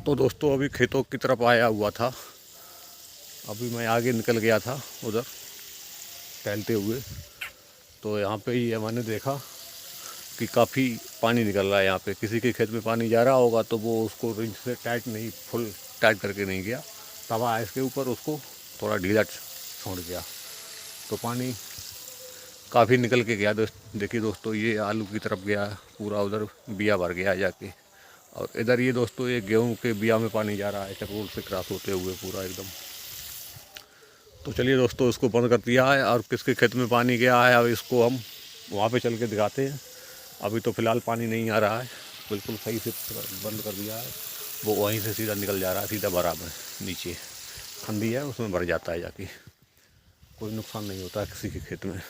तो दोस्तों अभी खेतों की तरफ आया हुआ था। अभी मैं आगे निकल गया था उधर टहलते हुए, तो यहाँ पे ही मैंने देखा कि काफ़ी पानी निकल रहा है। यहाँ पे किसी के खेत में पानी जा रहा होगा तो वो उसको रिंच से टाइट नहीं, फुल टाइट करके नहीं गया, तवा है इसके ऊपर, उसको थोड़ा ढीला छोड़ गया तो पानी काफ़ी निकल के गया। देखिए दोस्तों, ये आलू की तरफ गया पूरा, उधर बिया भर गया जाके। और इधर ये दोस्तों ये गेहूं के बिया में पानी जा रहा है चक्रोल से क्रॉस होते हुए पूरा एकदम। तो चलिए दोस्तों, इसको बंद कर दिया है और किसके खेत में पानी गया है अब इसको हम वहाँ पे चल के दिखाते हैं। अभी तो फ़िलहाल पानी नहीं आ रहा है, बिल्कुल सही से बंद कर दिया है। वो वहीं से सीधा निकल जा रहा है, सीधा भरा में नीचे खंडी है उसमें भर जाता है जाके, कोई नुकसान नहीं होता है किसी के खेत में।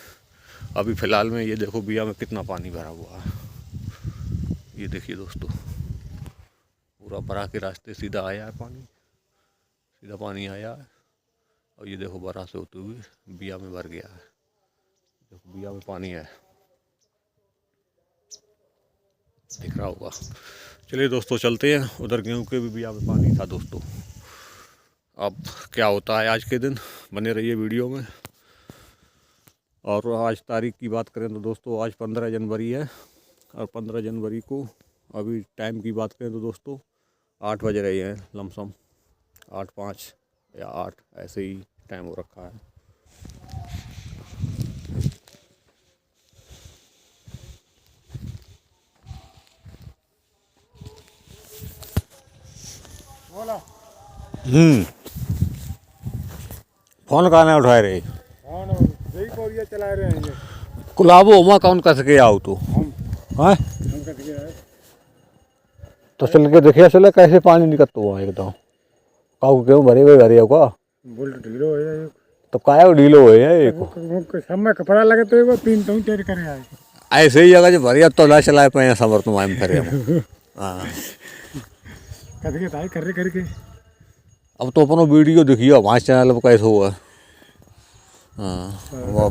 अभी फ़िलहाल में ये देखो बिया में कितना पानी भरा हुआ है, ये देखिए दोस्तों, पूरा भरा के रास्ते सीधा आया है पानी, सीधा पानी आया है। और ये देखो बरा से होते हुए बिया में भर गया है, देखो बिया में पानी है, दिख रहा होगा। चलिए दोस्तों चलते हैं, उधर गेहूं के भी बिया में पानी था दोस्तों। अब क्या होता है आज के दिन, बने रहिए वीडियो में। और आज तारीख की बात करें तो दोस्तों आज 15 जनवरी है, और 15 जनवरी को अभी टाइम की बात करें तो दोस्तों 8 बज रहे हैं लमसम, 8:05 या 8 ऐसे ही टाइम हो रखा है। फोन कहाँ नहीं उठाए रहे, चला रहे हैं कुलाबो हुआ कौन कस के आओ तो हाँ तो चल के देखिए चले कैसे पानी निकलता हुआ एकदम। काऊ क्यों भरे हुए भरे का बुलेट ढीलो है तो काया ढीलो है एक समय कपड़ा लगे तो वो तीन तो टेर करे आए ऐसे ही जगह जो भरिया तो ला चलाए पे समर तुम आम करे। हाँ कद के कर करके अब तो अपनो वीडियो देखिए हमारे चैनल पर कैसे हुआ। हाँ वो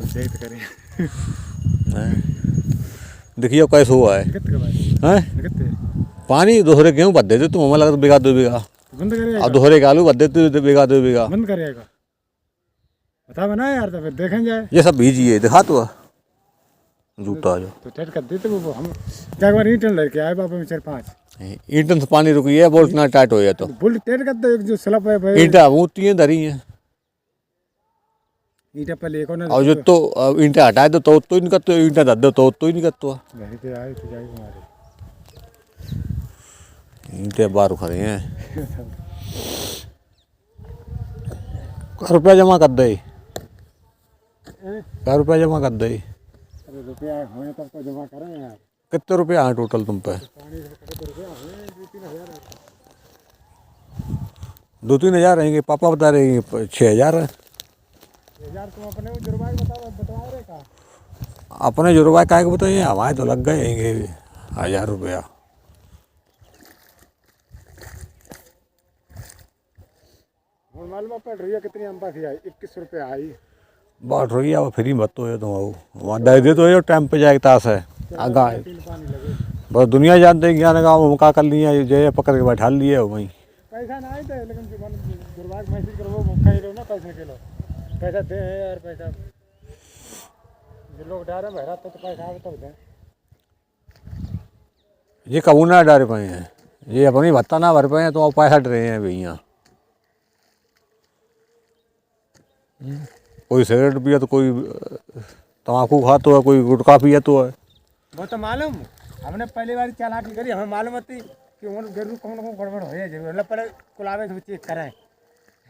देखिए कैसे हुआ है पानी दोहरे गेहूँ बद देते तुम हमें लगता बीघा 2 बीघा बंद करेगा और दोहरे के आलू बद देते बीघा 2 बीघा बंद करेगा बता बना यार, तो फिर देखें जाए ये सब भीजिए दिखा तो जूता जो तो टेट कर देते वो हम क्या बार ईंट लेके आए बाबा में 4-5 ईंटन से पानी रुकी है, बोल्ट ना टाइट हो जाए तो बुल टेट कर दे जो स्लप है भाई ईंटा ऊँची है धरी है ईंटा पहले एक और जो तो ईंटा हटाए तो ही नहीं करते, ईंटा धर दो तो ही नहीं करते नहीं तो आए तो जाए हमारे ईंटे बाहर खड़े हैं। क्या रुपया जमा कर दे, क्या रुपया जमा कर दे, अरे रुपया होए तब तो जमा करें यार। कितने रुपया हैं टोटल तुम पे? 2-3 हज़ार रहेंगे, पापा बता रहे हैं 6,000 है। 1000 तुम अपने जुर्माना बता रहे का अपने जुर्माना काय को बताइए, हमारे तो लग गए 1,000 रुपया। मालूम पड़ रही है कितनी अम्बा की आई 21 रुपये आई बात रही है फ्री मत तो है तुम वहाँ दे दे तो टाइम पे जाए ताश है आगा है बस दुनिया जानते हैं ज्ञान गाँव का कर लिया जो पकड़ के बैठा लिए वहीं पैसा ना आए थे लेकिन दुर्भाग्य मैसेज करो वो मौका ही लो ना पैसे के लो पैसा दे यार पैसा जो लोग डारे भरा तो पैसा आवे तब दें। ये कबू ना डारे पाए हैं, ये अपनी भत्ता ना भर पाए हैं तो पैसा डर रहे हैं भैया। कोई सिगरेट पिया तो कोई तम्बाकू खाता है, कोई गुटखा पिया तो है। वो तो मालूम हमने पहली बार चालाकी करी, हमें मालूम थी कि वो जरूर कौन गड़बड़ हो जाए जरूर पहले कुलावे तो चेक कराएं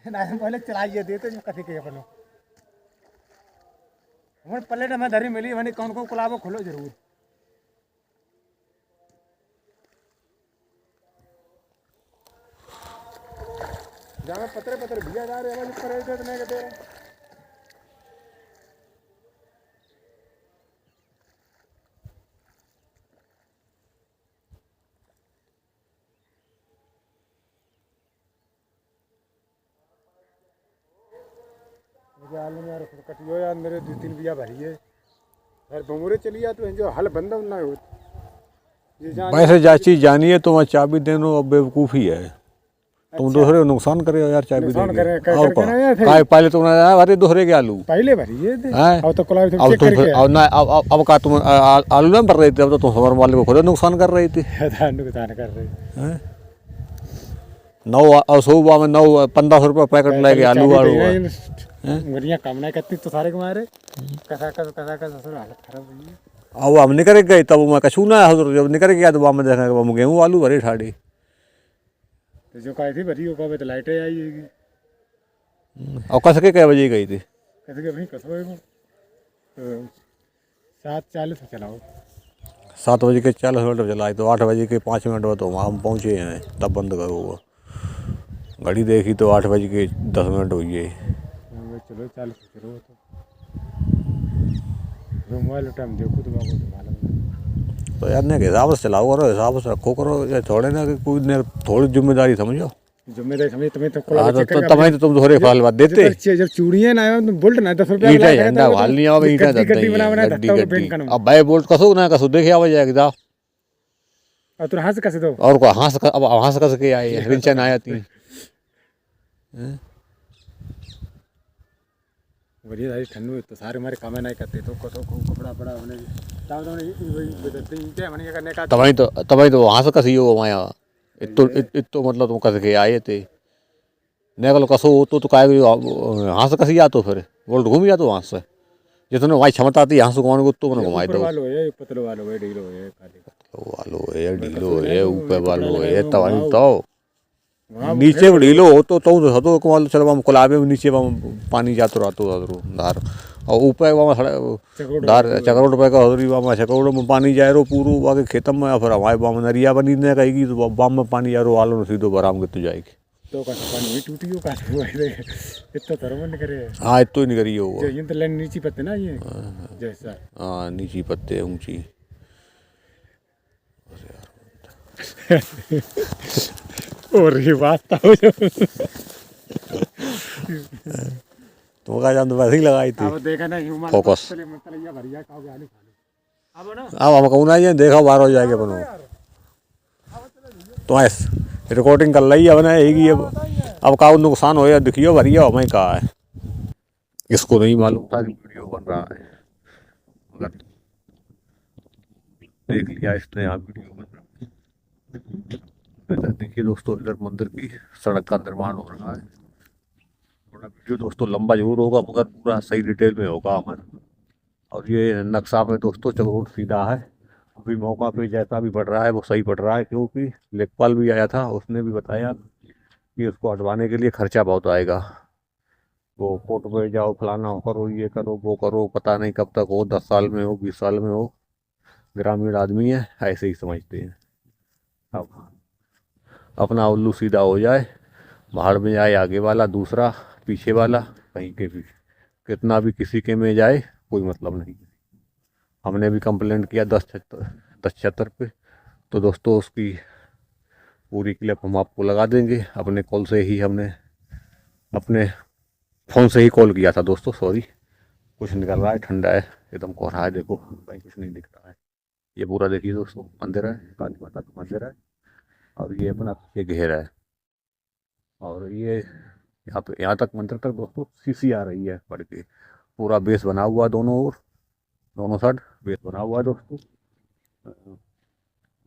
ना पहले चलाइए देते जो कथी के अपन हमारे प्लेट हमें धरी मिली मैंने कौन को कुलावो खोलो जरूर जहाँ पत्थर भैया जा रहे हैं करे तो नहीं दे रहे आलू में यार कटियो यार मेरे 2-3 बिया भरी है यार बमूरे चली जा तो जो हल बंद ना हो वैसे जा चीज जानिए तो वहाँ चाबी देनो अब बेवकूफ़ी है। तुम दूसरे को नुकसान करे हो यार, चाय भी नुकसान देंगे। करे, कर- और करके का ना यार फिर। काय पहले तुमने अरे दूसरे के आलू पहले भरिए थे हैं? अब तो कुलावे अब चेक तुम करके अब ना अब का तुम आलू ना भर रहे थे, अब तो तुम हमारे वाले को खुद नुकसान कर रही थी। नुकसान कर रहे हैं? 9 और सुबह में 9 1500 रुपये पैकेट ले गए आलू आलू गरियाँ कम नहीं करती तो सारे कमारे कसा ससुर हालत खराब हुई है। अब हम निकल गए तब मैं कछू ना है, जब निकल गया तो वहाँ में देखा हम गेहूँ आलू भरे ठाड़ी। तो जो कही थी भरी हो पावे तो लाइटें आई होगी। और कस के कै बजे गई थी? कैसे कि भाई कसो तो 7:40 पे चलाओ। 7 बजे के 40 मिनट चलाई तो 8 बजे के 5 मिनट बाद तो वहाँ हम पहुँचे हैं, तब बंद करो वो घड़ी देखी तो 8 बजे के 10 मिनट हुई है। चलो 40 पे चलो तो मोबाइल टाइम देखो तो बाबू तो मालूम। तो यार ने हिसाब से चलाओ करो, हिसाब से रखो करो, या थोड़े ना कि कोई ने थोड़ी जिम्मेदारी समझो। जिम्मेदारी समझ तुम्हें तो हाँ तो तभी तो तुम दोहरे फाल बात देते। जब चूड़ियाँ ना आए तो बोल्ट ना 10 रुपया ईटा झंडा भाल नहीं आवे, ईटा गड्डी अब भाई बोल्ट कसो ना कसो देखे आवे जाएगा और तुम हाथ कैसे दो और को हाथ अब हाथ कस के आए रिंचन आया 3 बढ़िया सारी ठंडू तो सारे हमारे काम नहीं करते तो कसो कपड़ा पड़ा हमने तब तो वही बदलते हैं हमने करने का तभी तो वहाँ से कसी हो माया इतो मतलब तुम कस के आए थे नेगल कसो तो काय यहाँ से कसी आ तो फिर बोल्ट घूम जा तो वहाँ से जितने वहाँ क्षमता आती यहाँ से कौन को तो मैंने घुमाई दो वालो है पतलो वालो है ढीलो है खाली वालो है ढीलो है ऊपर वालो है तभी तो नीचे में ढीलो हो तो हतो कमाल चलो हम कुलाबे में नीचे पानी जातो रहतो धार और ऊपर वहाँ धार चकरोट पे का हजरी वहाँ चकरोट में पानी जाए रो पूरो आगे खेतम में फिर हमारे वहाँ नरिया बनी नहीं कहेगी तो बाम में पानी जा रो आलो सीधो बराम के तो जाएगी तो का पानी भी टूटी हो का इतना तरह मन करे। हाँ इतो ही नहीं करी हो ये तो लाइन नीची पत्ते ना ये जैसा हाँ नीची पत्ते ऊंची और ये बात हो तो क्या जान तो वैसे ही लगाई थी अब देखा ना ह्यूमन फोकस मतलब ये भरिया का आलू खा अब ना अब हम कहूँ ना ये देखा बार हो जाएगा अपन तो ऐस रिकॉर्डिंग कर ली अब ना यही अब का नुकसान हो या दिखियो भरिया हो मैं कहा है इसको नहीं मालूम था कि वीडियो बन रहा है मगर देख लिया इसने यहाँ वीडियो बन रहा है। देखिए दोस्तों इधर मंदिर की सड़क का निर्माण हो रहा है। थोड़ा वीडियो दोस्तों लंबा जरूर होगा मगर पूरा सही डिटेल में होगा हमारा। और ये नक्शा में दोस्तों चक्रोट सीधा है। अभी मौका पे जैसा भी पड़ रहा है वो सही पड़ रहा है क्योंकि लेखपाल भी आया था उसने भी बताया कि उसको हटवाने के लिए खर्चा बहुत आएगा। वो कोर्ट में जाओ फलाना करो ये करो वो करो पता नहीं कब तक हो 10 साल में हो 20 साल में हो। ग्रामीण आदमी है ऐसे ही समझते हैं। अब अपना उल्लू सीधा हो जाए भाड़ में जाए आगे वाला दूसरा पीछे वाला कहीं के भी कितना भी किसी के में जाए कोई मतलब नहीं। हमने भी कंप्लेंट किया 1076 पे तो दोस्तों उसकी पूरी क्लिप हम आपको लगा देंगे। अपने कॉल से ही हमने अपने फ़ोन से ही कॉल किया था दोस्तों। सॉरी कुछ निकल रहा है ठंडा है एकदम कोहरा है देखो कहीं कुछ नहीं दिख रहा है। ये पूरा देखिए दोस्तों मंदिर है काली माता का मंदिर है और ये अपना ये घेर है और ये यहाँ तक मंदिर तक दोस्तों सीसी आ रही है पड़ के पूरा बेस बना हुआ दोनों ओर दोनों साइड बेस बना हुआ है दोस्तों।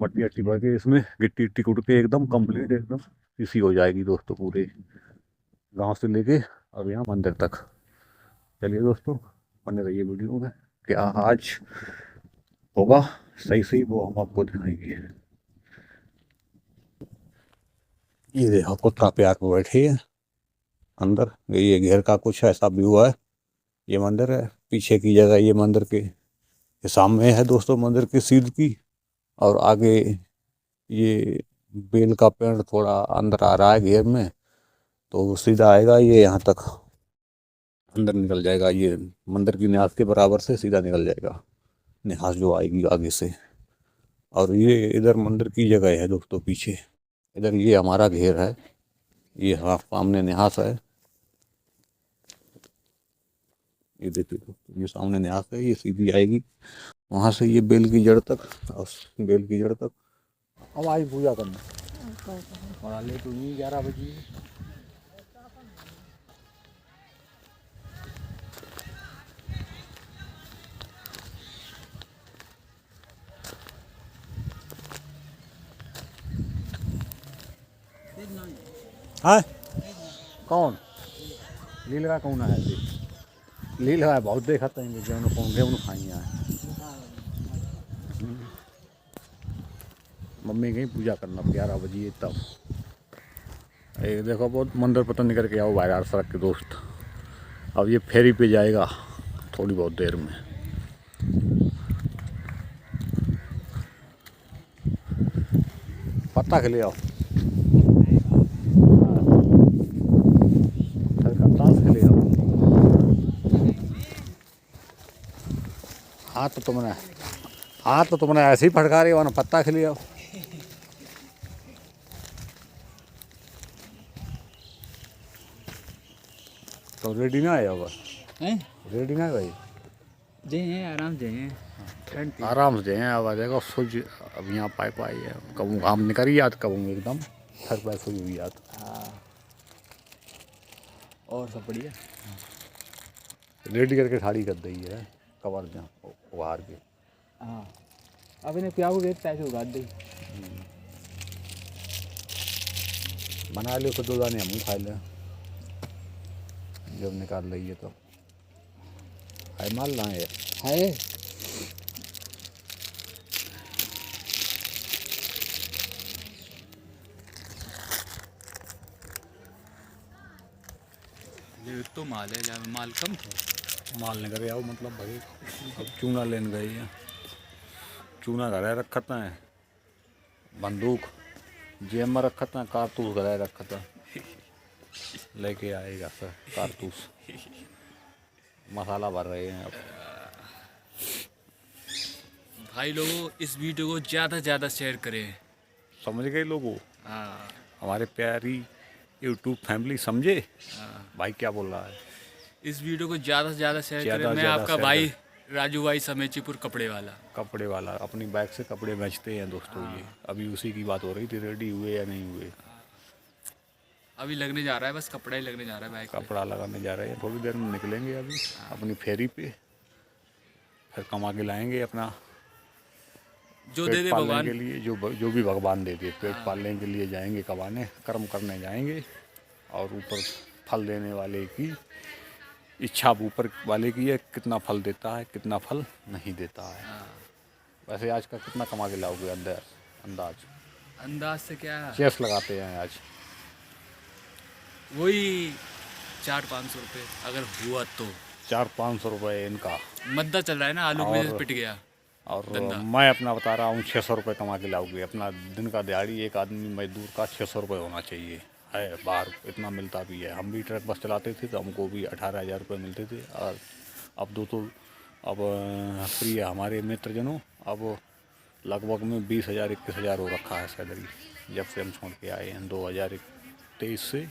मट्टी अट्टी भर के इसमें गिट्टी इट्टी कुट के एकदम कंप्लीट एकदम सीसी हो जाएगी दोस्तों पूरे गांव से लेके और यहाँ मंदिर तक। चलिए दोस्तों बने रहिए वीडियो में क्या आज होगा सही सही वो हम आपको दिखाएंगे। ये देखो कुत्ता प्यार में बैठे है अंदर ये घेर का कुछ ऐसा व्यू है। ये मंदिर है पीछे की जगह ये मंदिर के सामने है दोस्तों मंदिर की सीध की और आगे ये बेल का पेड़ थोड़ा अंदर आ रहा है घेर में तो सीधा आएगा ये यहाँ तक अंदर निकल जाएगा। ये मंदिर की न्यास के बराबर से सीधा निकल जाएगा न्यास जो आएगी आगे से। और ये इधर मंदिर की जगह है दोस्तों पीछे इधर ये हमारा घेर है। ये हाँ सामने न्यास है ये देखिए दोस्तों ये सामने न्यास है ये सीधी आएगी वहाँ से ये बेल की जड़ तक और बेल की जड़ तक। अब आई पूजा करना पढ़ा ले तू नहीं 11 बजे। हाँ कौन लील का कौन है लील का बहुत देखा था गेहूँ खाई है। मम्मी गई पूजा करना 11 बजे तब। एक देखो बहुत मंदिर पता नहीं करके आओ बाहर सड़क के दोस्त। अब ये फेरी पे जाएगा थोड़ी बहुत देर में। पत्ता के ले आओ हाथ तो तुमने ऐसे ही फटका रही हो ना। पत्ता के ले आओ। तो रेडी ना आया बस हैं रेडी ना भाई जे हैं आराम से हैं ठंड थी। आराम से हैं। अब देखो सूझ अब यहाँ पाई है कबू घाम निकल याद कबू एकदम थर पाए सूझ हुई याद। हाँ और सब बढ़िया। रेडी करके ठाड़ी कर दी है कवर जहाँ उहार के। हाँ अब इन्हें प्याऊ गए पैसे उगा दी। बना लो तो 2 दाने हम खा लें जब निकाल रही है तो। है माल लाए है ये तो माल है जहाँ माल कम था। माल निकल आओ मतलब भाई। अब चूना लेने गई है। चूना घर रखा था बंदूक जेब में रखा था कारतूस घर रखा था लेके आएगा सर कारतूस। मसाला भर रहे हैं अब। भाई लोगों इस वीडियो को ज़्यादा से ज़्यादा शेयर करें। समझ गए लोगों हाँ हमारे प्यारी यूट्यूब फैमिली समझे भाई क्या बोल रहा है। इस वीडियो को ज़्यादा से ज़्यादा शेयर ज़्यादा करें। मैं ज़्यादा आपका शेयर भाई राजू भाई समेचीपुर कपड़े वाला अपनी बाइक से कपड़े बेचते हैं दोस्तों। ये अभी उसी की बात हो रही थी रेडी हुए या नहीं हुए। अभी लगने जा रहा है बस कपड़ा ही लगने जा रहा है बाइक पे। कपड़ा लगाने जा रहे हैं थोड़ी देर में निकलेंगे अभी अपनी फेरी पे। फिर कमा के लाएंगे अपना जो पेट दे दे पालने भगवान। के लिए जो भी भगवान दे दे पेट पालने के लिए जाएंगे कमाने कर्म करने जाएंगे। और ऊपर फल देने वाले की इच्छा ऊपर वाले की है कितना फल देता है कितना फल नहीं देता है। वैसे आज का कितना कमा के लाओगे अंदाज से क्या चेस लगाते हैं आज वही 400-500 रुपये अगर हुआ तो। 400-500 रुपये इनका मद्दा चल रहा है ना आलू में पिट गया। और मैं अपना बता रहा हूँ 600 रुपये कमा के लाओगे अपना दिन का दिहाड़ी। एक आदमी मजदूर का 600 रुपये होना चाहिए है। बाहर इतना मिलता भी है। हम भी ट्रक बस चलाते थे तो हमको भी 18,000 रुपये मिलते थे। और अब अब फ्री है हमारे मित्रजनों। अब लगभग में 20,000 21,000 हो रखा है सैलरी जब से हम छोड़ के आए हैं। 2023 से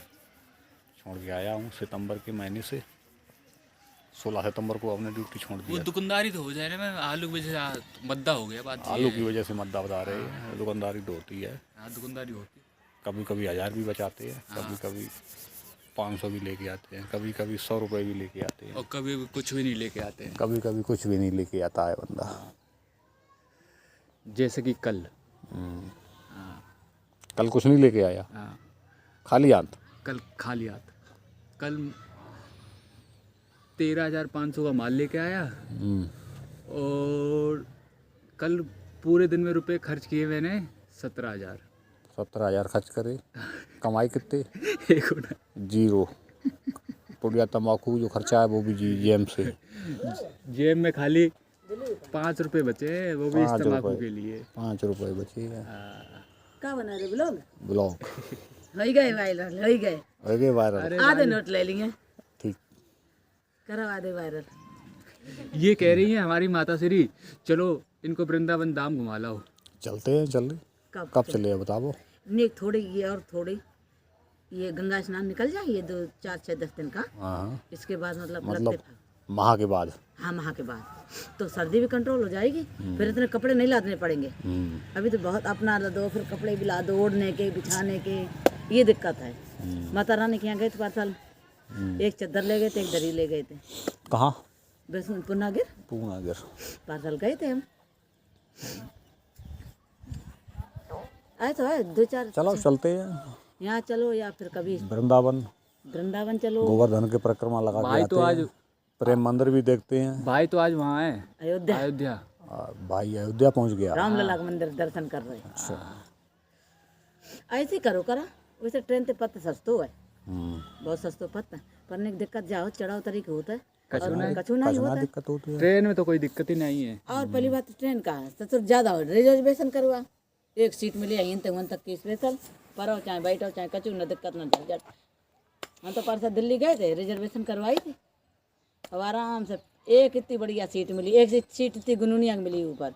छोड़ के आया हूँ सितंबर के महीने से। 16 सितंबर को अपने ड्यूटी छोड़ वो दिया। दुकानदारी तो हो जाए ना। मैं आलू की वजह से मद्दा हो गया बात। आलू की वजह से मद्दा बता रहे हैं। दुकानदारी तो होती है। हाँ दुकानदारी होती है। कभी कभी 1000 भी बचाते हैं कभी कभी 500 भी लेके आते हैं कभी कभी 100 रुपये भी लेके आते हैं और कभी कुछ भी नहीं लेके आते हैं। कभी कभी कुछ भी नहीं लेके आता है बंदा। जैसे कि कल कल कुछ नहीं लेके आया खाली हाथ। कल खाली हाथ। कल 13,500 का माल लेके आया। और कल पूरे दिन में रुपए खर्च किए मैंने 17,000 खर्च करे। कमाई कितने एक होना। जीरो। पुड़िया तम्बाकू जो खर्चा है वो भी जेब से। जेब में खाली 5 रुपए बचे वो भी इस 5 तम्बाकू रुपए। के लिए। 5 रुपये बचे हैं। क्या बना रहे ब्लॉग ब्लॉग हो गए वायरल हो गए अरे वायरल आधे नोट ले लेंगे ठीक। करो आधे वायरल ये कह रही है हमारी माता श्री चलो इनको वृंदावन धाम घुमा लाओ। चलते हैं चल कब चले बताओ। नहीं थोड़ी ये और थोड़ी ये गंगा स्नान निकल जाए ये 2 4 6 10 दिन का। हाँ इसके बाद मतलब माह के बाद। हाँ माह के बाद तो सर्दी भी कंट्रोल हो जाएगी, फिर इतने कपड़े नहीं लादने पड़ेंगे। अभी तो बहुत अपना दो, फिर कपड़े भी ला दो, ओढ़ने के, बिछाने के, ये दिक्कत है। माता रानी के यहाँ गए थे पार्सल, एक चद्दर ले गए थे, एक दरी ले गए थे। कहाँ? बस पूनागिर पूनागिर पार्सल गए थे हम। आए तो है 2-4। चलो चलते हैं यहाँ चलो या फिर कभी वृंदावन चलो। गोवर्धन की परिक्रमा लगा के भाई आते तो आज हैं, प्रेम मंदिर भी देखते हैं। भाई तो आज वहाँ है अयोध्या अयोध्या। भाई अयोध्या पहुंच गया। रामलला का मंदिर दर्शन कर रहे हैं। ऐसे ही करो करा, वैसे ट्रेन से पत्ते सस्तो है, बहुत सस्तो पत्ता, पर एक दिक्कत जाओ चढ़ाओ तरीके होता है, कछु नहीं होता है। दिक्कत होती है। ट्रेन में तो कोई दिक्कत ही नहीं है। और पहली बात ट्रेन का है तो ज्यादा हो, रिजर्वेशन करवा, एक सीट मिली यहीं तक वहाँ तक की स्पेशल, पढ़ो चाहे बैठो चाहे कचू, न दिक्कत न झंझट। हम तो परसों दिल्ली गए थे, रिजर्वेशन करवाई थी, अब आराम से एक इतनी बढ़िया सीट मिली, एक सीट इतनी गुनूनिया मिली ऊपर,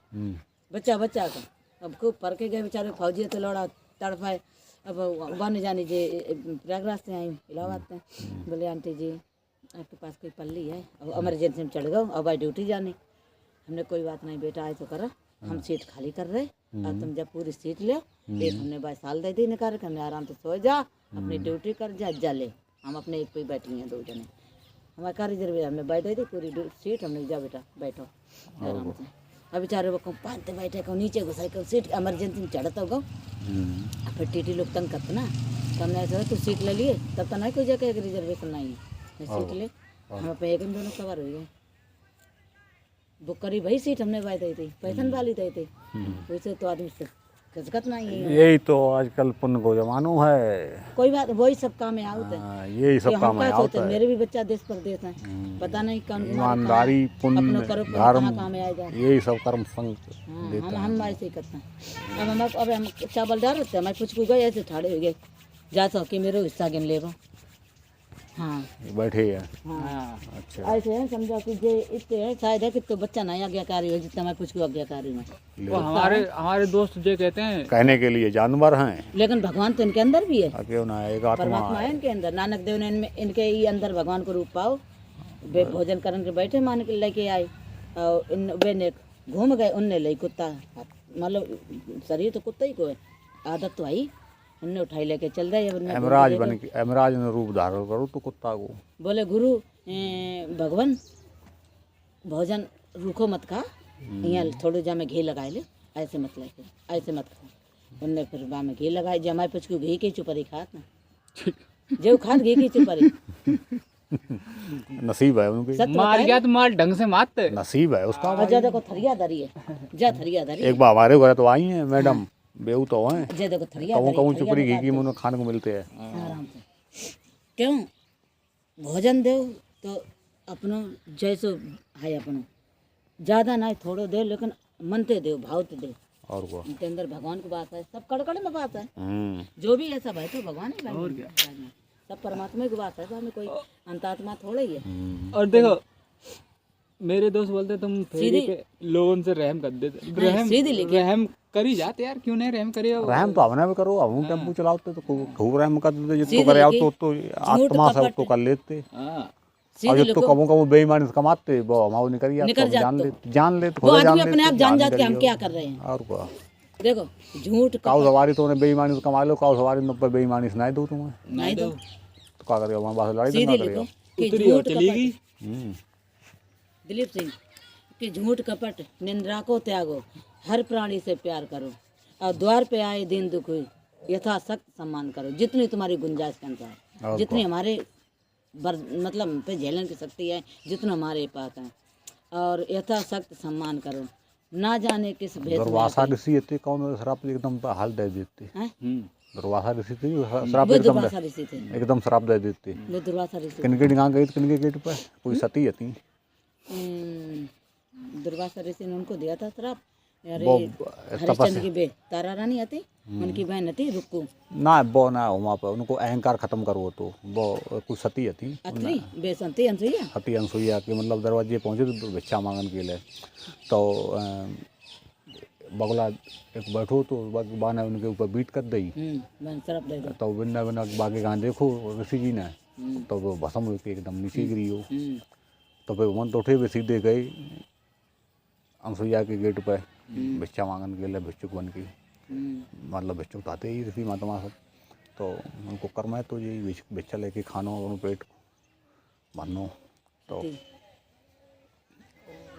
बच्चा का। अब खूब पढ़ के गए बेचारे फौजी तो लौड़ा तड़पाए। अब बन जानी जी प्रयागराज से आई इलाहाबाद से, बोले आंटी जी आपके पास कोई पल्ली है, अब इमरजेंसी में चढ़ गए, अब आई ड्यूटी जानी। हमने कोई बात नहीं बेटा, आए तो करो, हम सीट खाली कर रहे, और तुम जब पूरी सीट ले, एक हमने 22 साल दे दी निकाल के, हमने आराम से सो जा, अपनी ड्यूटी कर जा ले, हम अपने एक पे ही बैठी हैं 2 जने, हमारे कार रिजर्वेशन हमने बैठ दी थी पूरी सीट, हमने जा बेटा बैठो आराम से। अब बेचारे वो कहूँ पाते बैठे कहूँ नीचे घुसाई कहूँ सीट इमरजेंसी में चढ़ता गो, फिर टीटी लोग तंग करते ना, तो हमने ऐसा तू सीट ले लिए, तब तो नहीं कोई जगह एक रिजर्वेशन नहीं है, सीट ले, हम अपने एक दोनों कवर हो गए, बुक करी भाई सीट हमने बाई दी थी, पैसन वाली दी थी, वैसे तो आदमी से खचकत नहीं है। यही तो आजकल पुण्य को जमानो है। कोई बात, वही सब काम में आउत है, यही सब काम में होता है। मेरे भी बच्चा देश परदेश है, पता नहीं कौन ईमानदारी पुण्य धर्म काम में आएगा। यही सब कर्म संग हम ऐसे ही करते हैं। अब हम चावल डाल रहे थे, मैं कुछ गए ऐसे ठाड़े हो गए, जा सो कि मेरे हिस्सा गिन लेगा। हाँ बैठे हैं। हाँ अच्छा ऐसे है, समझो कि जे इतने है शायद है कि तो बच्चा नहीं आज्ञाकारी हो जितना मैं कुछ आज्ञाकारी हूँ। वो हमारे दोस्त जो कहते हैं कहने के लिए जानवर हैं, लेकिन भगवान तो इनके अंदर भी है, क्यों ना एक आत्मा परमात्मा है इनके अंदर। नानक देव ने इनके ही अंदर भगवान को रूप पाओ, वे भोजन करने के बैठे मान के लेके आए, और इन वे ने घूम गए, उनने ले कुत्ता, मतलब शरीर तो कुत्ता ही को है, आदत तो आई, उनने उठाई लेके चल रहे। यमराज ने रूप धारण करो तो कुत्ता को बोले गुरु भगवान भोजन रूखो मत खा, यहाँ थोड़े जा में घी लगाए ले, ऐसे मत लेके ऐसे मत खा। उनने फिर बा में घी लगाए, जमाए पुछ को घी की चुपरी खात ना, जो खात घी की चुपरी नसीब है उनके, मार गया तो मार ढंग से मारते, नसीब है उसका। जा देखो थरिया धरी है, जा थरिया धरी एक बार हमारे घर तो आई हैं मैडम, बेहू तो हैं, जे देखो थरिया कहूँ धरी, कहूँ चुपड़ी घी की मुझे खाने को मिलते हैं आराम से। क्यों भोजन दो तो अपनो जैसो है, अपनो ज़्यादा नहीं थोड़ो दे, लेकिन मनते दो, भावते दो, और को उनके अंदर भगवान की बात है, सब कड़कड़ में बात है, जो भी है सब है तो भगवान ही है, और क्या सब परमात्मा की बात है, तो हमें कोई अंतात्मा थोड़ा ही है। और देखो मेरे दोस्त बोलते तुम फेरी पे लोगों से रहम कर देते, रहम कर ही जाते यार, क्यों नहीं रहम करे। रहम तो हमने भी करो, हम टेम्पू चलाते तो खूब रहम कर देते, जिसको करे आओ तो आत्मा से तो कर लेते, और जब तो कबू कबू बेईमानी से कमाते वो हमारे निकल जान लेते वो आदमी अपने आप जान जाते हम क्या कर रहे हैं। और क्या देखो झूठ काऊ सवारी तो उन्हें बेईमानी से कमा लो, काऊ सवारी पर बेईमानी से नहीं दो तुम्हें, नहीं दो तो क्या करेगा हमारे पास लड़ाई ना करेगा। कि झूठ कपट, दिलीप सिंह कि झूठ कपट निंद्रा को त्यागो, हर प्राणी से प्यार करो, और द्वार पे आए दिन दुख हुई यथाशक्त सम्मान करो, जितनी तुम्हारी गुंजाइश के अनुसार, जितनी हमारे मतलब पे झेलने की शक्ति है, जितना हमारे पास है, और यथाशक्त सम्मान करो, ना जाने किस भेद में दुर्वासा ऋषि थे, कौन श्राप एकदम हाल दे देते, दुर्वासा ऋषि थे श्राप दुर्वासा ऋषि थे, एकदम श्राप दे देते। वो दुर्वासा ऋषि किनके गाँव गई किनके गेट पर कोई सती थी, दुर्वासा ऋषि ने उनको दिया था श्राप। अरे हरिश्चंद्र की बे तारा रानी आती, उनकी बहन थी रुक्कू ना, वो ना वहाँ पर उनको अहंकार खत्म करो, तो वो कुछ सती थी, अत्री बेसंती अनसुईया, सती अनसुईया के मतलब दरवाजे पहुँचे तो भिक्षा मांगने के लिए, तो बगला एक बैठो तो बाने उनके ऊपर बीट कर दी, शराब दे दो, तो बिना बाकी कहाँ देखो ऋषि जी ने, तो वो भस्म होके एकदम नीचे गिरी हो, तो फिर मन तो उठे भी सीधे गए अनसुईया के गेट पर भिक्षा मांगने के लिए भिक्षुक बन के, मतलब भिक्षुक तो आते ही ऋषि महात्मा सब, तो उनको कर्म है तो यही भिक्षा लेके खानो और पेट भरनो। तो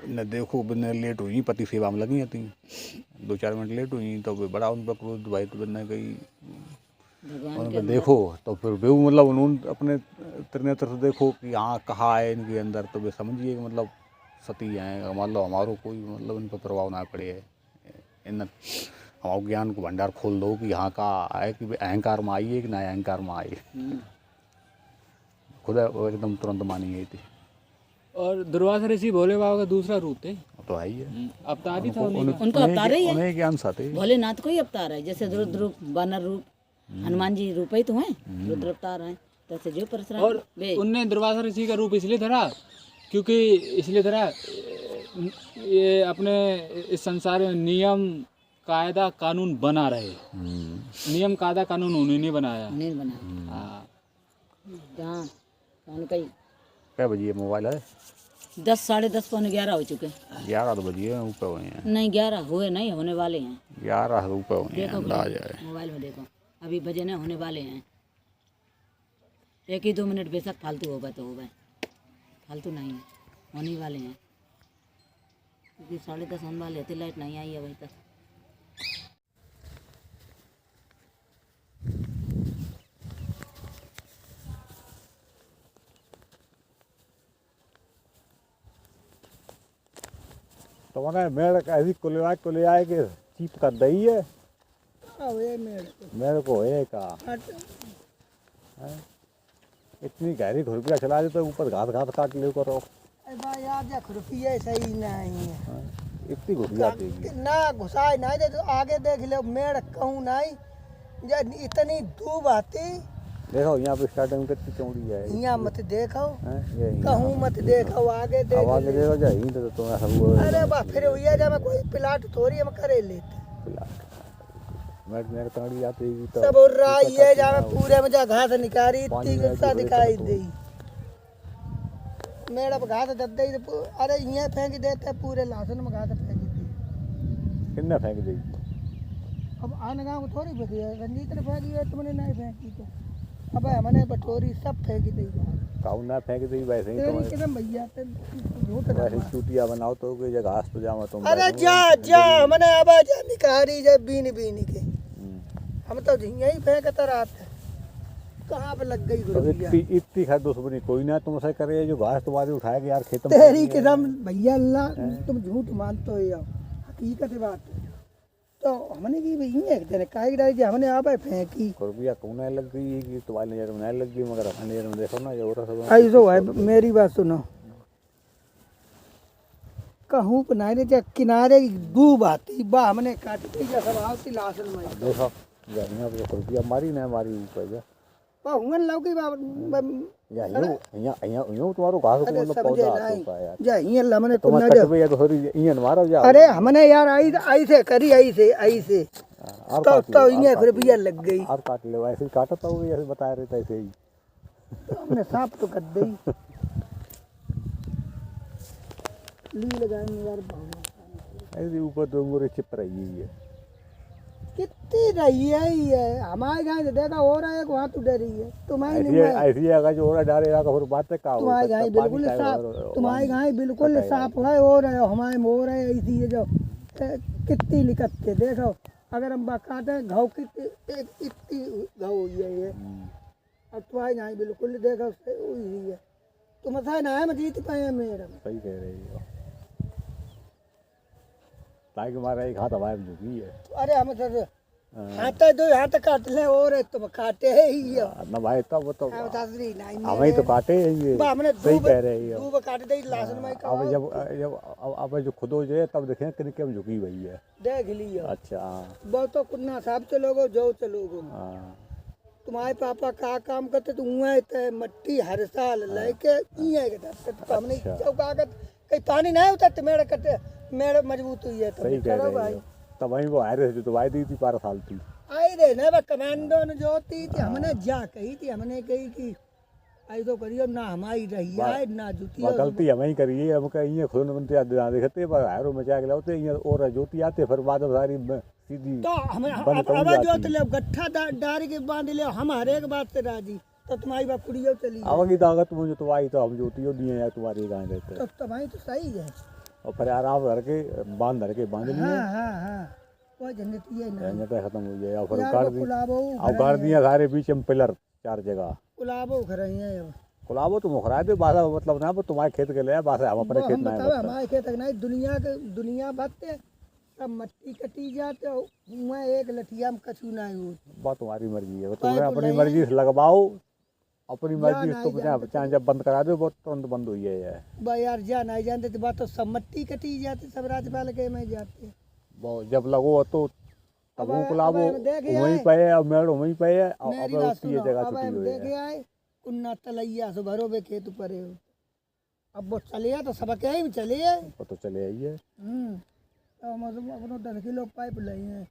न देखो बिना लेट हुई पति सेवा में लगी थी, 2-4 मिनट लेट हुई तो फिर बड़ा उन पर क्रोध भाई तो बिना गई उनका देखो, तो फिर वे मतलब उन्होंने अपने त्रिनेत्र से देखो कि हाँ कहाँ है इनके अंदर, तो वे समझिए कि मतलब सती हैं, मतलब हमारो कोई मतलब इन पर प्रभाव ना पड़े है, इन हमारे ज्ञान को भंडार खोल दो कि यहाँ का है कि अहंकार में आई है कि ना अहंकार में आई, खुद एकदम तुरंत मानी गई थी। और दुर्वासा ऋषि भोले बाबा का दूसरा रूप थे, तो है ही है, अवतार ही था उनका अवतार ही है, उन्हें ज्ञान साथे भोलेनाथ को ही अवतार है। जैसे रुद्र रूप, वानर रूप, हनुमान जी रूप ही तो हैं, रुद्र अवतार हैं, तैसे जो परशुराम और उनने दुर्वासा ऋषि का रूप इसलिए धरा क्योंकि इसलिए धरा ये अपने इस संसार में नियम कायदा कानून बना रहे, नियम कायदा कानून उन्हें नहीं बनाया, नहीं बना। हाँ। जहाँ उनका ही क्या बजिए मोबाइल है 10, साढ़े 10, पौने 11 हो चुके। 11 तो बजिए ऊपर हुए हैं, नहीं 11 हुए नहीं, होने वाले हैं। 11 ऊपर हुए हैं, देखो अंदाज है। मोबाइल में देखो, अभी बजे नहीं होने वाले हैं। 1 ही 2 मिनट बेशक फालतू होगा तो होगा, फालतू नहीं है, होने वाले हैं, क्योंकि 10:30 होने वाले थे, लाइट नहीं आई है अभी तक। तो मैंने मेरे ऐसी कुल आए कि चीप कर दई है मेरे को है का इतनी गहरी खुरपिया चला दे तो ऊपर घास घास काट ले करो खुरपिया सही नहीं है, इतनी घुसिया देगी ना घुसाई नहीं दे तो आगे देख लो मेड़ कहूँ नहीं जब इतनी धूप आती। देखो यहाँ पे स्टार्टिंग में कितनी चौड़ी है, यहाँ मत देखो, ये कहूँ मत देखो, आगे देख आवाज देखो जा ही तो तुम्हें सब अरे वाह फिर हुई जब कोई प्लाट थोड़ी हम करे लेते मेरे ताड़ी आती है तो सब राई है जब पूरे में जा घास निकाली इतनी गुस्सा दिखाई दी मेरा घास दब दई तो अरे यहाँ फेंक देते पूरे लाशन में घास फेंक दी। किन्ने फेंक दी अब आने गाँव को थोड़ी फेंकी है, रंजीत ने फेंकी है, तुमने नहीं फेंकी तो अब हमने बटोरी सब फेंक दी काऊ ना फेंक दी वैसे ही तेरी किधम भैया झूठ ना वैसे चूटिया बनाओ तो कोई जगह घास तो जामा तुम अरे जा जा हमने अब जा निकारी जा बीन बीन के हम तो यही फेंकते रहते, कहाँ पे लग गई तो गुरुया इतनी खैर दुश्मनी कोई ना तुमसे करे, जो घास तुम्हारी उठाएगी यार खेत में तेरी किधम भैया अल्लाह तुम झूठ मानते हो या हकीकत बात तो हमने की भैया एक दिन काहे डाली हमने आप फेंकी रुपया कौन लग गई है कि तुम्हारी नजर में नहीं लग गई, मगर अपनी नजर में देखो ना जो और सब ऐसो है। मेरी बात सुनो, कहूँ पर नहीं जा किनारे डूब आती बा हमने काट दी जा सब आवती लाशन में देखो यहाँ पे रुपया मारी ना मारी ऊपर जा हुन लौकी या यहाँ तुम्हारो घास को मतलब पौधा आता है यार जा हियां हमने तुम कट पे या तो थोड़ी यहाँ मारो जा अरे हमने यार ऐसे करी ऐसे तो यहाँ फिर भैया लग गई और काट ले वैसे काटा तो जैसे बता रहे थे ऐसे ही हमने सांप तो कर दी ली लगाएंगे यार ऐसे ऊपर तो अंगूर चिप रही है कितनी रही है हमारे गाँव से देखा हो रहा है वहाँ तू डरी है तुम्हारी ऐसी अगर जो हो डालेगा तो फिर बात का तुम्हारे गाँव बिल्कुल साफ, तुम्हारे गाँव बिल्कुल साफ है हो रहे हो हमारे में हो रहे है ऐसी है जो कितनी लिखते देखो अगर हम काटे घाव कितनी इतनी घाव हुई है ये और तुम्हारे गाँव बिल्कुल देखो हुई है तुम ऐसा ना है मैं जीत पाए मेरा सही कह रही हो ताकि हमारा एक हाथ हमारे में झुकी है अरे हम हाथ दो हाथ काट ले और तुम काटे ही हो ना भाई तब तो नहीं हमें तो काटे हैं ये सही कह रही हो दूब काट दे लाशन में अब जब अब जो खुद हो जाए तब देखें कि क्या झुकी हुई है देख लियो अच्छा बहुत तो कुन्ना साहब चलोगो जो चलोगो तुम्हारे पापा का काम करते तो वहाँ मट्टी हर साल लेके हमने चौकागत कहीं पानी नहीं उतरते मेरे कटे मेरे मजबूत हुई है सही कह रही हो तब वहीं वो आए रहे जो दवाई दी थी 12 साल थी आई रहे ना कमांडो ने जो थी हमने जा कही थी हमने कही कि ऐसो करियो ना हमारी रही है ना जुती वह गलती हमें ही करिए, हम कहीं खुद बनते देखते पर हारो मचा के लाते ये और जोती आते फिर बाद में सारी सीधी तो हमें बंद अब करी अब जाती। जोत ले गट्ठा डारी के बांध ले, हम हर एक बात से राजी। तो तुम्हारी बात कुड़ियो चली है। आवागी ताकत मुझे तो आई तो हम जोतियों दिए या तुम्हारी गाय रहते तो तुम्हारी तो सही है। और फिर आराम करके बांध लिए हाँ कोई झंझट ये नहीं। झंझट खत्म हो गया। और फिर यार काट वो दी, कुलाबो अब काट दिया सारे बीच में पिलर 4 जगह। कुलाबो खड़े हैं अब। कुलाबो तो मुखरा दे बासा मतलब ना, तुम्हारे खेत के लिए बासा हम अपने वो खेत हम में बतावे हमारे खेत तक नहीं, दुनिया बातें सब मट्टी कटी जाते हुआ एक लठिया में कछू नहीं हो। बात तुम्हारी मर्जी है, पाइप तुम्हें अपनी नहीं मर्जी से लगवाओ, अपनी मर्जी से नहीं तुम जानते चाहे जब बंद करा दो वो तुरंत बंद हुई है। बा यार जा नहीं जानते तो बात तो सब मट्टी कटी जाती, सब राज्यपाल के में जाते। जब लगो तो तब अब- वो अब कुलाबो हम देखे वहीं आए। पे है और मेड़ वहीं पे है और मेरी अब बात उसकी ये सुनो, जगह अब छुट्टी हम हुई देखे है। आए उन्ना तलैया से भरो बे खेत परे हो। अब वो चले तो सबके ही में चले आए। पता चले आई है। तो हम अपनो 10 किलो पाइप लाई हैं,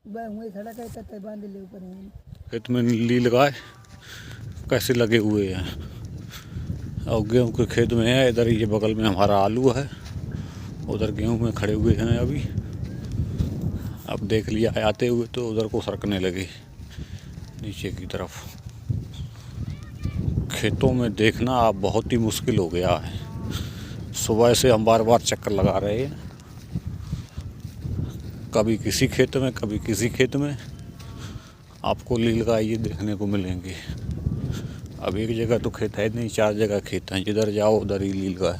वह हुए सड़क है तय बांध ले ऊपर हैं। खेत में नीली लगाए कैसे लगे हुए हैं और गेहूँ के खेत में है। इधर ये बगल में हमारा आलू है, उधर गेहूँ में खड़े हुए हैं अभी। अब देख लिया आते हुए तो उधर को सरकने लगे नीचे की तरफ। खेतों में देखना अब बहुत ही मुश्किल हो गया है। सुबह से हम बार बार चक्कर लगा रहे हैं, कभी किसी खेत में कभी किसी खेत में आपको नीलगाय ये देखने को मिलेंगे। अब एक जगह तो खेत है नहीं, 4 जगह खेत हैं, जिधर जाओ उधर ही नीलगाय।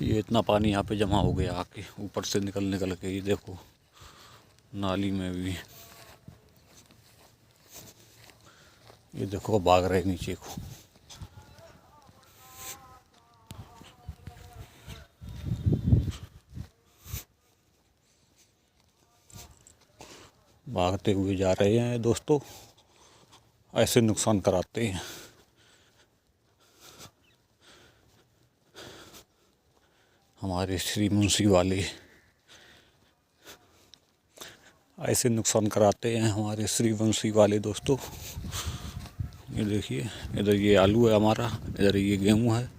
ये इतना पानी यहाँ पे जमा हो गया आके ऊपर से निकल के, ये देखो नाली में भी। ये देखो भाग रहे नीचे को। भागते हुए जा रहे हैं दोस्तों, ऐसे नुकसान कराते हैं। हमारे श्री मुंशी वाले ऐसे नुकसान कराते हैं हमारे श्री मुंशी वाले दोस्तों। ये देखिए इधर ये आलू है हमारा, इधर ये गेहूं है,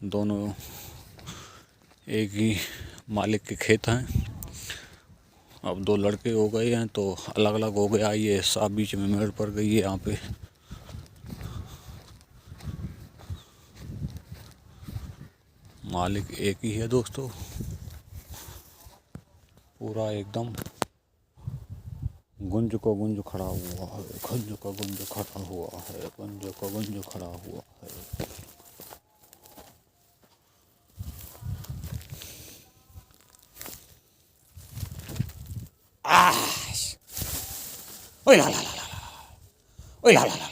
दोनों एक ही मालिक के खेत हैं। अब 2 लड़के हो गए हैं तो अलग अलग हो गया, ये साफ बीच में मेड़ पड़ गई है यहाँ पे। मालिक एक ही है दोस्तों, पूरा एकदम गुंज को गुंज खड़ा हुआ है, गुंज का गुंज खड़ा हुआ है, गुंज का गुंज खड़ा हुआ है। ओए ला ला ला ला, ओए ला ला ला।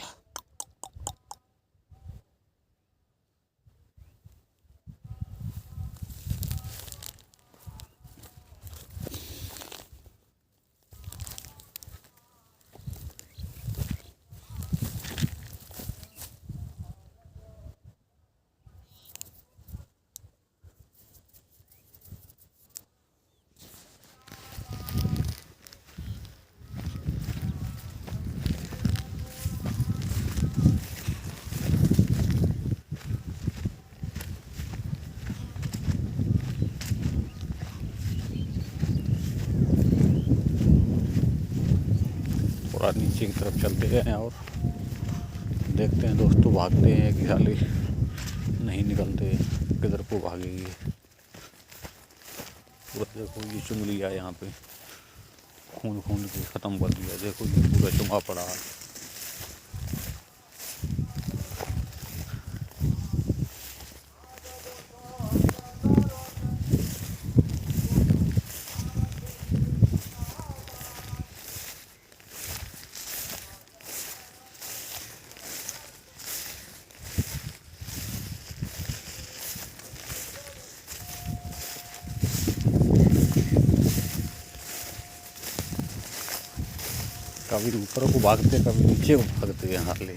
थोड़ा नीचे की तरफ चलते हैं और देखते हैं दोस्तों, भागते हैं कि साले नहीं निकलते, किधर को भागेगी। पूरा देखो ये चुंग लिया यहाँ पे, खून खून के ख़त्म कर दिया। देखो ये पूरा चुंगा पड़ा है। कभी ऊपर को भागते कभी नीचे को भागते हैं हार्ले।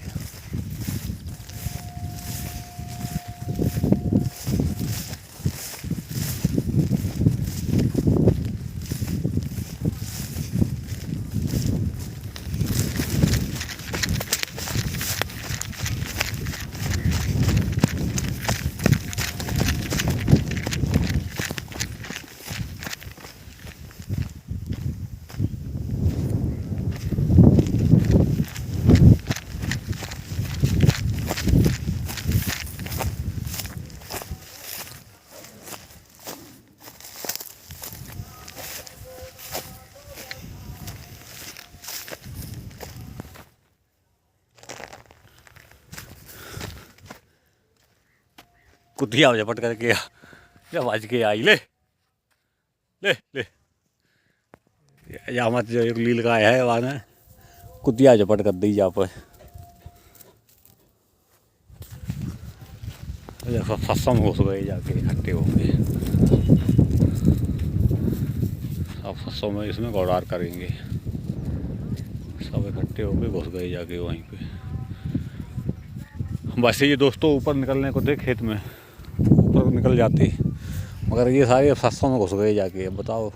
कुतिया झपट करके जब आज के आई ले ले ले या मत जो एक लील गाय है वहाँ ने कुतिया झपट कर दी यहाँ पे। फसम घुस गए जाके इकट्ठे हो गए। अब फसों में इसमें गौरार करेंगे। सब इकट्ठे हो गए घुस गए जाके वहीं पे। वैसे ये दोस्तों ऊपर निकलने को थे खेत में, ऊपर निकल जाते, मगर ये सारे फसों में घुस गए जाके। अब बताओ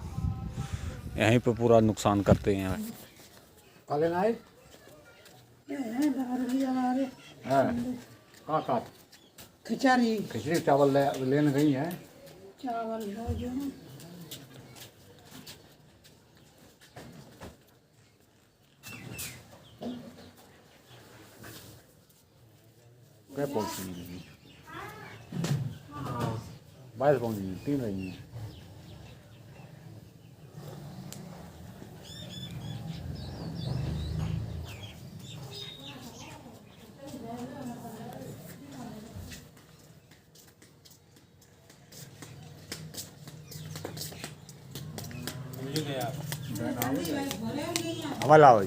यहीं पे पूरा नुकसान करते हैं। काले नाए का खिचड़ी चावल लेने गई है। चावल जो क्या पहुँची 22 पहुँची 3 रही हैं। हवा लाओ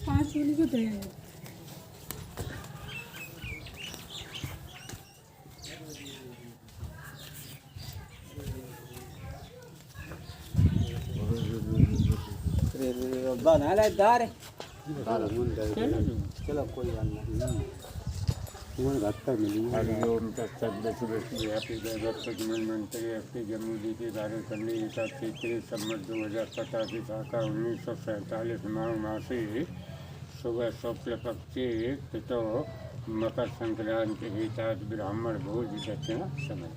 5 वाली को दे चलो कोई बात नहीं प्रधानमंत्री जम्मू जी के कार्य करने हिसाब से 2017 की शाखा 1947 मासी सुबह शुक्ल पक्ष तो मकर संक्रांति हिताज ब्राह्मण भोज दक्षिणा समय।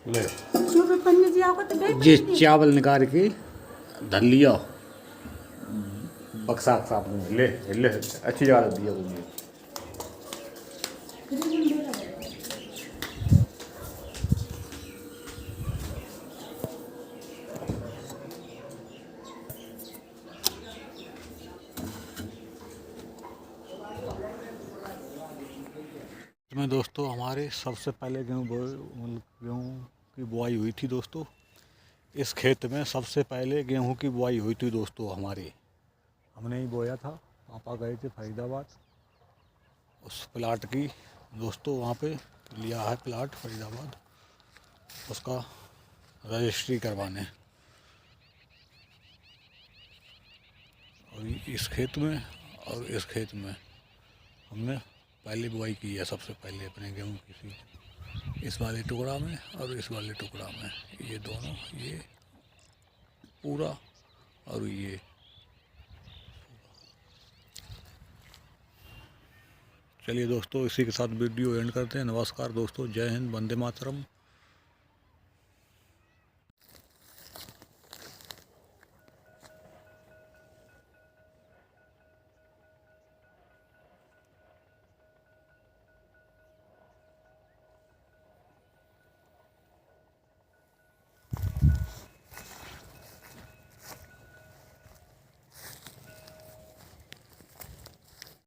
ले ये चावल निकाल के धर लिया बक्सा साफ में ले ले अच्छी जगह दिया मुझे। इसमें दोस्तों हमारे सबसे पहले गेहूँ की बुआई हुई थी दोस्तों। इस खेत में सबसे पहले गेहूं की बुआई हुई थी दोस्तों हमारे। हमने ही बोया था। पापा गए थे फरीदाबाद उस प्लाट की दोस्तों वहाँ पे लिया है प्लाट फरीदाबाद, उसका रजिस्ट्री करवाने। और इस खेत में और इस खेत में हमने पहले बुआई की है सबसे पहले अपने गेहूँ की। इस वाले टुकड़ा में और इस वाले टुकड़ा में, ये दोनों, ये पूरा और ये। चलिए दोस्तों इसी के साथ वीडियो एंड करते हैं। नमस्कार दोस्तों, जय हिंद, वंदे मातरम।